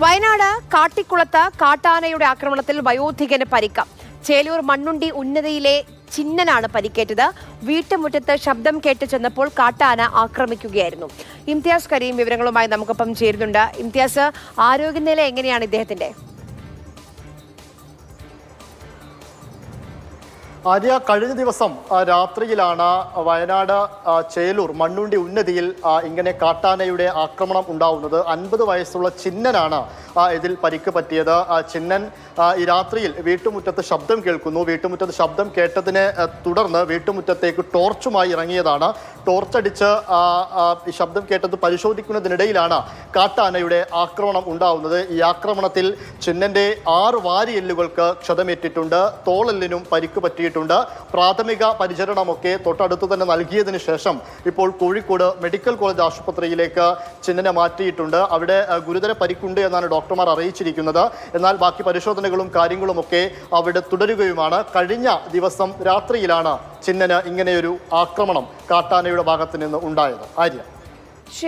വയനാട് കാട്ടിക്കുളത്ത് കാട്ടാനയുടെ ആക്രമണത്തിൽ വയോധികന് പരിക്ക്. ചേലൂർ മണ്ണുണ്ടി ഉന്നതിയിലെ ചിന്നനാണ് പരിക്കേറ്റത്. വീട്ടുമുറ്റത്ത് ശബ്ദം കേട്ട് ചെന്നപ്പോൾ കാട്ടാന ആക്രമിക്കുകയായിരുന്നു. ഇംതിയാസ് കരീം വിവരങ്ങളുമായി നമുക്കൊപ്പം ചേരുന്നുണ്ട്. ഇംതിയാസ്, ആരോഗ്യനില എങ്ങനെയാണ് ഇദ്ദേഹത്തിന്റെ? ആര്യ, കഴിഞ്ഞ ദിവസം രാത്രിയിലാണ് വയനാട് ചേലൂർ മണ്ണുണ്ടി ഉന്നതിയിൽ ഇങ്ങനെ കാട്ടാനയുടെ ആക്രമണം ഉണ്ടാവുന്നത്. 50 വയസ്സുള്ള ചിന്നനാണ് ഇതിൽ പരിക്ക് പറ്റിയത്. ചിന്നൻ ഈ രാത്രിയിൽ വീട്ടുമുറ്റത്ത് ശബ്ദം കേൾക്കുന്നു. വീട്ടുമുറ്റത്ത് ശബ്ദം കേട്ടതിനെ തുടർന്ന് വീട്ടുമുറ്റത്തേക്ക് ടോർച്ചുമായി ഇറങ്ങിയതാണ്. ടോർച്ചടിച്ച് ഈ ശബ്ദം കേട്ടത് പരിശോധിക്കുന്നതിനിടയിലാണ് കാട്ടാനയുടെ ആക്രമണം ഉണ്ടാവുന്നത്. ഈ ആക്രമണത്തിൽ ചിന്നന്റെ 6 വാരിയെല്ലുകൾക്ക് ക്ഷതമേറ്റിട്ടുണ്ട്. തോളെല്ലിനും പരിക്ക് പറ്റിയിട്ടുണ്ട്. പ്രാഥമിക പരിചരണമൊക്കെ തൊട്ടടുത്ത് തന്നെ നൽകിയതിന് ശേഷം ഇപ്പോൾ കോഴിക്കോട് മെഡിക്കൽ കോളേജ് ആശുപത്രിയിലേക്ക് ചിന്നനെ മാറ്റിയിട്ടുണ്ട്. അവിടെ ഗുരുതര പരിക്കുണ്ട് എന്നാണ് ഡോക്ടർമാർ അറിയിച്ചിരിക്കുന്നത്. എന്നാൽ ബാക്കി പരിശോധനകളും കാര്യങ്ങളുമൊക്കെ അവിടെ തുടരുകയുമാണ്. കഴിഞ്ഞ ദിവസം രാത്രിയിലാണ് ചിന്നന് ഇങ്ങനെയൊരു ആക്രമണം കാട്ടാനയുടെ ഭാഗത്ത് നിന്ന് ഉണ്ടായത്. ആര്യ. ശരി.